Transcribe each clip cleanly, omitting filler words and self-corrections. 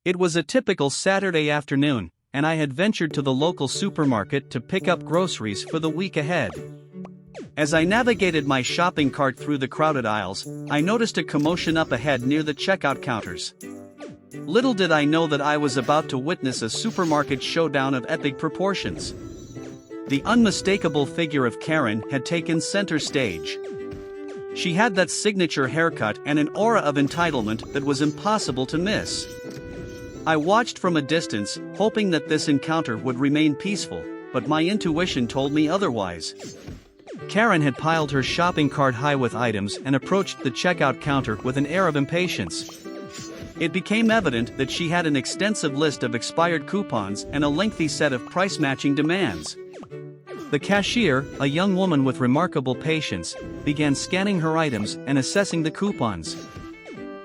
It was a typical Saturday afternoon, and I had ventured to the local supermarket to pick up groceries for the week ahead. As I navigated my shopping cart through the crowded aisles, I noticed a commotion up ahead near the checkout counters. Little did I know that I was about to witness a supermarket showdown of epic proportions. The unmistakable figure of Karen had taken center stage. She had that signature haircut and an aura of entitlement that was impossible to miss. I watched from a distance, hoping that this encounter would remain peaceful, but my intuition told me otherwise. Karen had piled her shopping cart high with items and approached the checkout counter with an air of impatience. It became evident that she had an extensive list of expired coupons and a lengthy set of price-matching demands. The cashier, a young woman with remarkable patience, began scanning her items and assessing the coupons.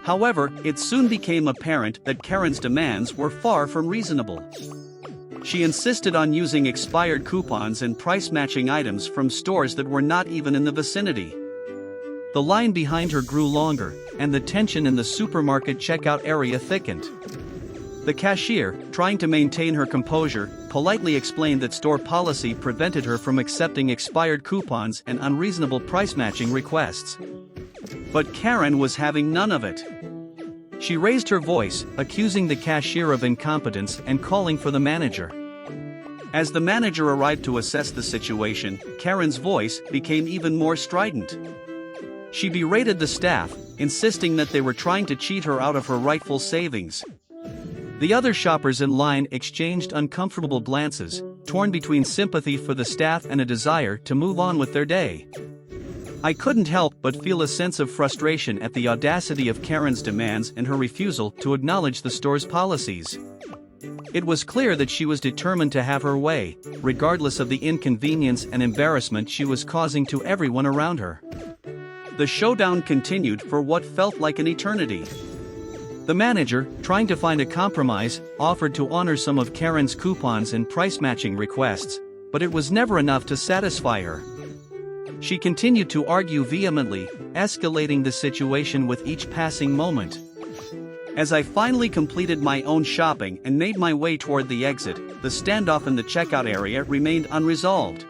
However, it soon became apparent that Karen's demands were far from reasonable. She insisted on using expired coupons and price-matching items from stores that were not even in the vicinity. The line behind her grew longer, and the tension in the supermarket checkout area thickened. The cashier, trying to maintain her composure, politely explained that store policy prevented her from accepting expired coupons and unreasonable price-matching requests. But Karen was having none of it. She raised her voice, accusing the cashier of incompetence and calling for the manager. As the manager arrived to assess the situation, Karen's voice became even more strident. She berated the staff, insisting that they were trying to cheat her out of her rightful savings. The other shoppers in line exchanged uncomfortable glances, torn between sympathy for the staff and a desire to move on with their day. I couldn't help but feel a sense of frustration at the audacity of Karen's demands and her refusal to acknowledge the store's policies. It was clear that she was determined to have her way, regardless of the inconvenience and embarrassment she was causing to everyone around her. The showdown continued for what felt like an eternity. The manager, trying to find a compromise, offered to honor some of Karen's coupons and price-matching requests, but it was never enough to satisfy her. She continued to argue vehemently, escalating the situation with each passing moment. As I finally completed my own shopping and made my way toward the exit, the standoff in the checkout area remained unresolved.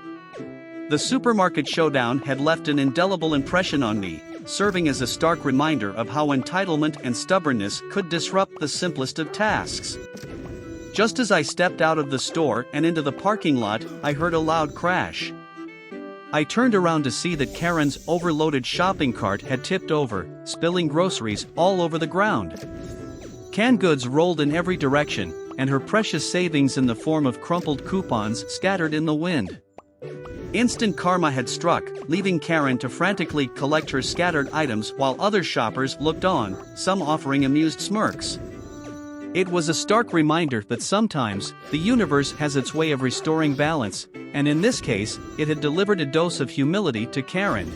The supermarket showdown had left an indelible impression on me, serving as a stark reminder of how entitlement and stubbornness could disrupt the simplest of tasks. Just as I stepped out of the store and into the parking lot, I heard a loud crash. I turned around to see that Karen's overloaded shopping cart had tipped over, spilling groceries all over the ground. Canned goods rolled in every direction, and her precious savings in the form of crumpled coupons scattered in the wind. Instant karma had struck, leaving Karen to frantically collect her scattered items while other shoppers looked on, some offering amused smirks. It was a stark reminder that sometimes, the universe has its way of restoring balance, and in this case, it had delivered a dose of humility to Karen.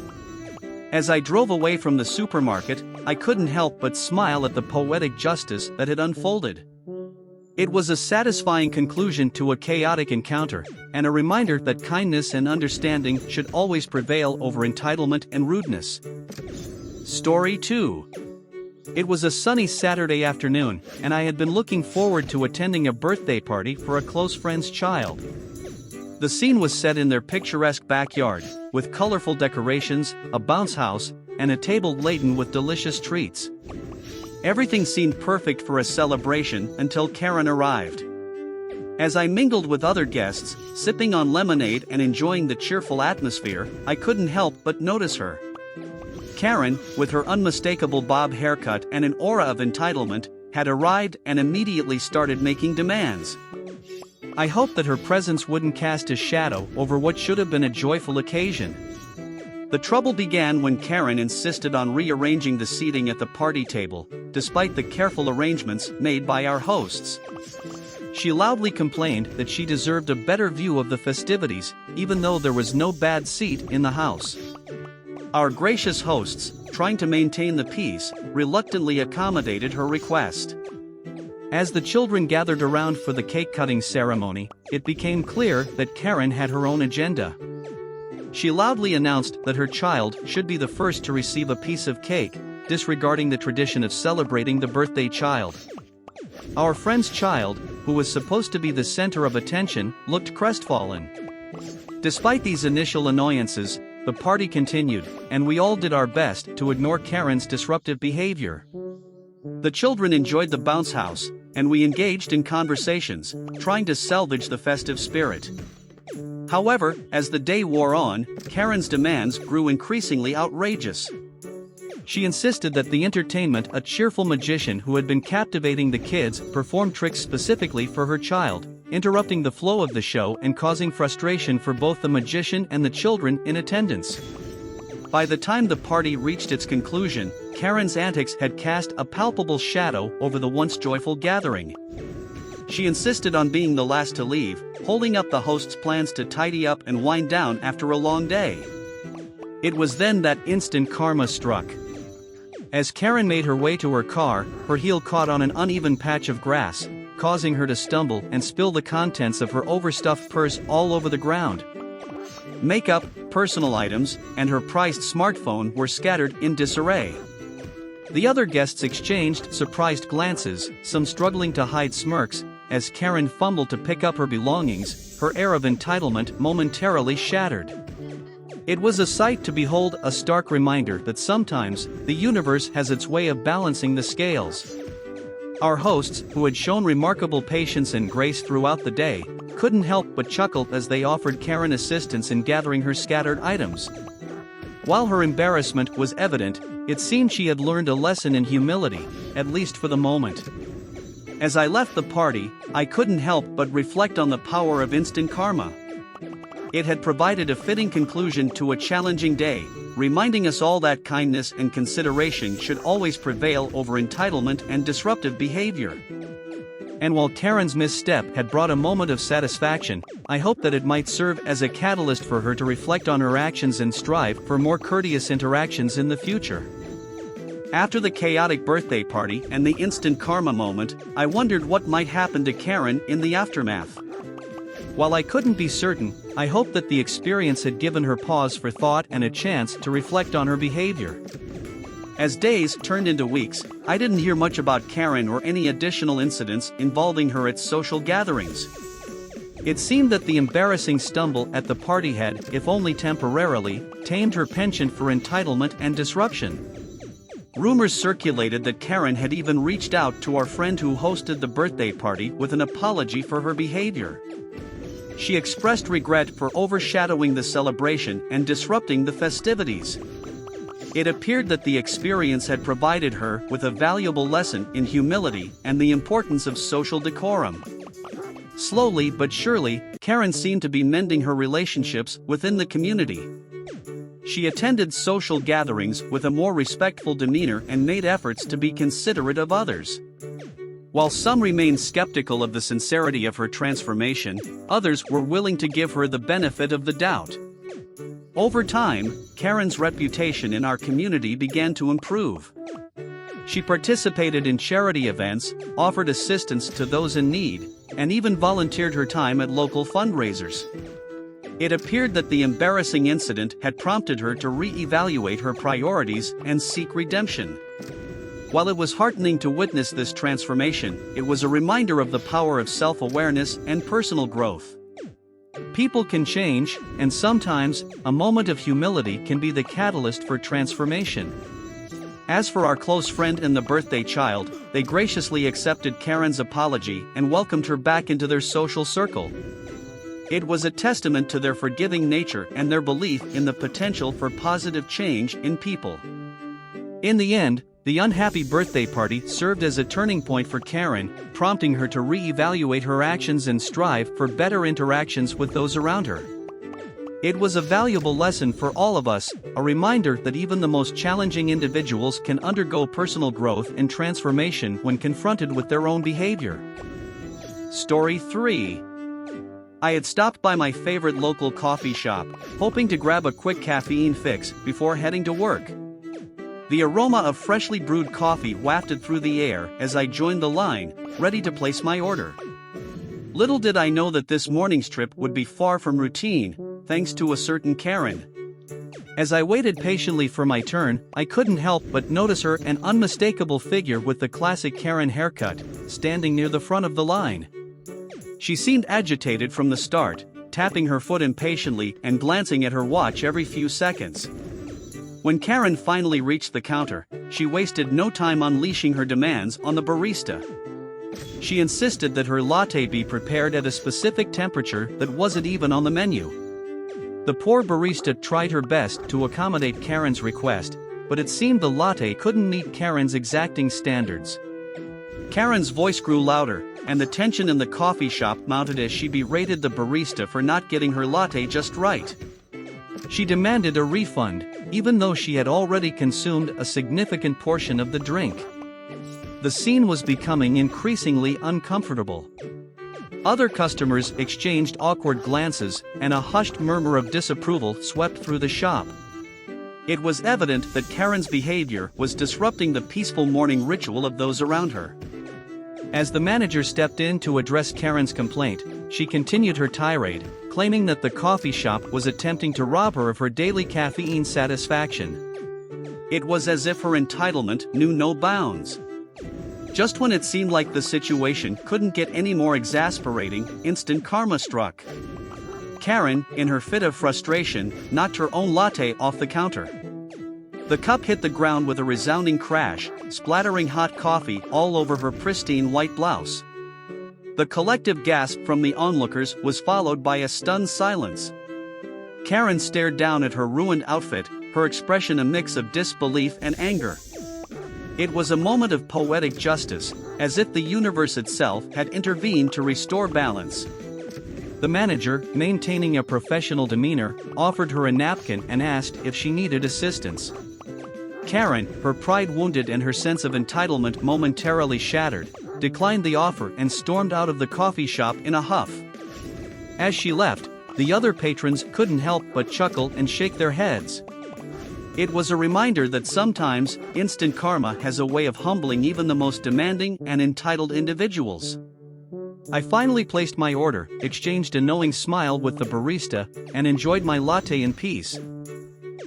As I drove away from the supermarket, I couldn't help but smile at the poetic justice that had unfolded. It was a satisfying conclusion to a chaotic encounter, and a reminder that kindness and understanding should always prevail over entitlement and rudeness. Story 2. It was a sunny Saturday afternoon, and I had been looking forward to attending a birthday party for a close friend's child. The scene was set in their picturesque backyard, with colorful decorations, a bounce house, and a table laden with delicious treats. Everything seemed perfect for a celebration until Karen arrived. As I mingled with other guests, sipping on lemonade and enjoying the cheerful atmosphere, I couldn't help but notice her. Karen, with her unmistakable bob haircut and an aura of entitlement, had arrived and immediately started making demands. I hoped that her presence wouldn't cast a shadow over what should have been a joyful occasion. The trouble began when Karen insisted on rearranging the seating at the party table, despite the careful arrangements made by our hosts. She loudly complained that she deserved a better view of the festivities, even though there was no bad seat in the house. Our gracious hosts, trying to maintain the peace, reluctantly accommodated her request. As the children gathered around for the cake-cutting ceremony, it became clear that Karen had her own agenda. She loudly announced that her child should be the first to receive a piece of cake, disregarding the tradition of celebrating the birthday child. Our friend's child, who was supposed to be the center of attention, looked crestfallen. Despite these initial annoyances, the party continued, and we all did our best to ignore Karen's disruptive behavior. The children enjoyed the bounce house, and we engaged in conversations, trying to salvage the festive spirit. However, as the day wore on, Karen's demands grew increasingly outrageous. She insisted that the entertainment, a cheerful magician who had been captivating the kids, perform tricks specifically for her child, interrupting the flow of the show and causing frustration for both the magician and the children in attendance. By the time the party reached its conclusion, Karen's antics had cast a palpable shadow over the once joyful gathering. She insisted on being the last to leave, holding up the host's plans to tidy up and wind down after a long day. It was then that instant karma struck. As Karen made her way to her car, her heel caught on an uneven patch of grass, causing her to stumble and spill the contents of her overstuffed purse all over the ground. Makeup, personal items, and her prized smartphone were scattered in disarray. The other guests exchanged surprised glances, some struggling to hide smirks, as Karen fumbled to pick up her belongings, her air of entitlement momentarily shattered. It was a sight to behold, a stark reminder that sometimes the universe has its way of balancing the scales. Our hosts, who had shown remarkable patience and grace throughout the day, couldn't help but chuckle as they offered Karen assistance in gathering her scattered items. While her embarrassment was evident, it seemed she had learned a lesson in humility, at least for the moment. As I left the party, I couldn't help but reflect on the power of instant karma. It had provided a fitting conclusion to a challenging day, reminding us all that kindness and consideration should always prevail over entitlement and disruptive behavior. And while Karen's misstep had brought a moment of satisfaction, I hope that it might serve as a catalyst for her to reflect on her actions and strive for more courteous interactions in the future. After the chaotic birthday party and the instant karma moment, I wondered what might happen to Karen in the aftermath. While I couldn't be certain, I hoped that the experience had given her pause for thought and a chance to reflect on her behavior. As days turned into weeks, I didn't hear much about Karen or any additional incidents involving her at social gatherings. It seemed that the embarrassing stumble at the party had, if only temporarily, tamed her penchant for entitlement and disruption. Rumors circulated that Karen had even reached out to our friend who hosted the birthday party with an apology for her behavior. She expressed regret for overshadowing the celebration and disrupting the festivities. It appeared that the experience had provided her with a valuable lesson in humility and the importance of social decorum. Slowly but surely, Karen seemed to be mending her relationships within the community. She attended social gatherings with a more respectful demeanor and made efforts to be considerate of others. While some remained skeptical of the sincerity of her transformation, others were willing to give her the benefit of the doubt. Over time, Karen's reputation in our community began to improve. She participated in charity events, offered assistance to those in need, and even volunteered her time at local fundraisers. It appeared that the embarrassing incident had prompted her to re-evaluate her priorities and seek redemption. While it was heartening to witness this transformation, it was a reminder of the power of self-awareness and personal growth. People can change, and sometimes, a moment of humility can be the catalyst for transformation. As for our close friend and the birthday child, they graciously accepted Karen's apology and welcomed her back into their social circle. It was a testament to their forgiving nature and their belief in the potential for positive change in people. In the end, the unhappy birthday party served as a turning point for Karen, prompting her to re-evaluate her actions and strive for better interactions with those around her. It was a valuable lesson for all of us, a reminder that even the most challenging individuals can undergo personal growth and transformation when confronted with their own behavior. Story 3. I had stopped by my favorite local coffee shop, hoping to grab a quick caffeine fix before heading to work. The aroma of freshly brewed coffee wafted through the air as I joined the line, ready to place my order. Little did I know that this morning's trip would be far from routine, thanks to a certain Karen. As I waited patiently for my turn, I couldn't help but notice her, an unmistakable figure with the classic Karen haircut, standing near the front of the line. She seemed agitated from the start, tapping her foot impatiently and glancing at her watch every few seconds. When Karen finally reached the counter, she wasted no time unleashing her demands on the barista. She insisted that her latte be prepared at a specific temperature that wasn't even on the menu. The poor barista tried her best to accommodate Karen's request, but it seemed the latte couldn't meet Karen's exacting standards. Karen's voice grew louder, and the tension in the coffee shop mounted as she berated the barista for not getting her latte just right. She demanded a refund, even though she had already consumed a significant portion of the drink. The scene was becoming increasingly uncomfortable. Other customers exchanged awkward glances, and a hushed murmur of disapproval swept through the shop. It was evident that Karen's behavior was disrupting the peaceful morning ritual of those around her. As the manager stepped in to address Karen's complaint, she continued her tirade, claiming that the coffee shop was attempting to rob her of her daily caffeine satisfaction. It was as if her entitlement knew no bounds. Just when it seemed like the situation couldn't get any more exasperating, instant karma struck. Karen, in her fit of frustration, knocked her own latte off the counter. The cup hit the ground with a resounding crash, splattering hot coffee all over her pristine white blouse. The collective gasp from the onlookers was followed by a stunned silence. Karen stared down at her ruined outfit, her expression a mix of disbelief and anger. It was a moment of poetic justice, as if the universe itself had intervened to restore balance. The manager, maintaining a professional demeanor, offered her a napkin and asked if she needed assistance. Karen, her pride wounded and her sense of entitlement momentarily shattered, declined the offer and stormed out of the coffee shop in a huff. As she left, the other patrons couldn't help but chuckle and shake their heads. It was a reminder that sometimes, instant karma has a way of humbling even the most demanding and entitled individuals. I finally placed my order, exchanged a knowing smile with the barista, and enjoyed my latte in peace.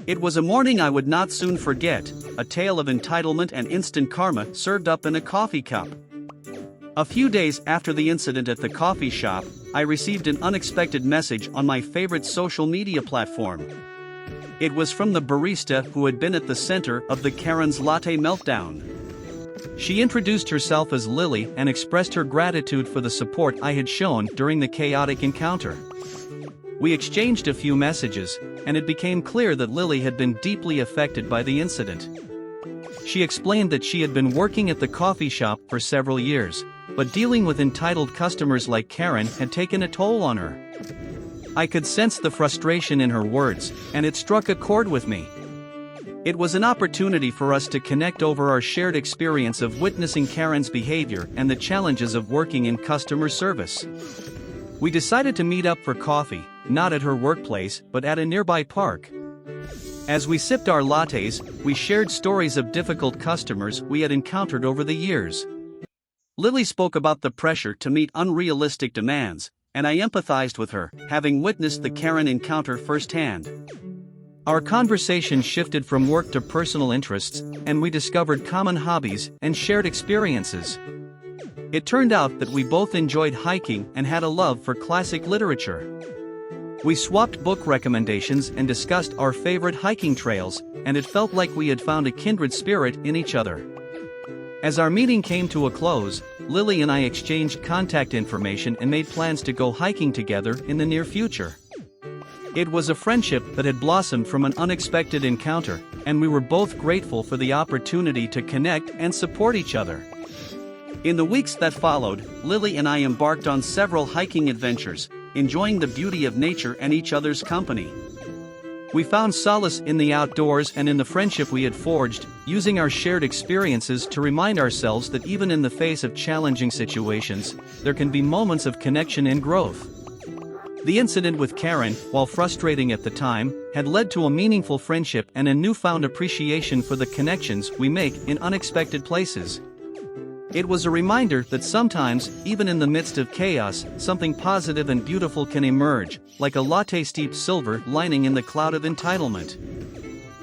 It was a morning I would not soon forget, a tale of entitlement and instant karma served up in a coffee cup. A few days after the incident at the coffee shop, I received an unexpected message on my favorite social media platform. It was from the barista who had been at the center of the Karen's latte meltdown. She introduced herself as Lily and expressed her gratitude for the support I had shown during the chaotic encounter. We exchanged a few messages, and it became clear that Lily had been deeply affected by the incident. She explained that she had been working at the coffee shop for several years, but dealing with entitled customers like Karen had taken a toll on her. I could sense the frustration in her words, and it struck a chord with me. It was an opportunity for us to connect over our shared experience of witnessing Karen's behavior and the challenges of working in customer service. We decided to meet up for coffee, not at her workplace, but at a nearby park. As we sipped our lattes, we shared stories of difficult customers we had encountered over the years. Lily spoke about the pressure to meet unrealistic demands, and I empathized with her, having witnessed the Karen encounter firsthand. Our conversation shifted from work to personal interests, and we discovered common hobbies and shared experiences. It turned out that we both enjoyed hiking and had a love for classic literature. We swapped book recommendations and discussed our favorite hiking trails, and it felt like we had found a kindred spirit in each other. As our meeting came to a close, Lily and I exchanged contact information and made plans to go hiking together in the near future. It was a friendship that had blossomed from an unexpected encounter, and we were both grateful for the opportunity to connect and support each other. In the weeks that followed, Lily and I embarked on several hiking adventures, enjoying the beauty of nature and each other's company. We found solace in the outdoors and in the friendship we had forged, using our shared experiences to remind ourselves that even in the face of challenging situations, there can be moments of connection and growth. The incident with Karen, while frustrating at the time, had led to a meaningful friendship and a newfound appreciation for the connections we make in unexpected places. It was a reminder that sometimes, even in the midst of chaos, something positive and beautiful can emerge, like a latte-steeped silver lining in the cloud of entitlement.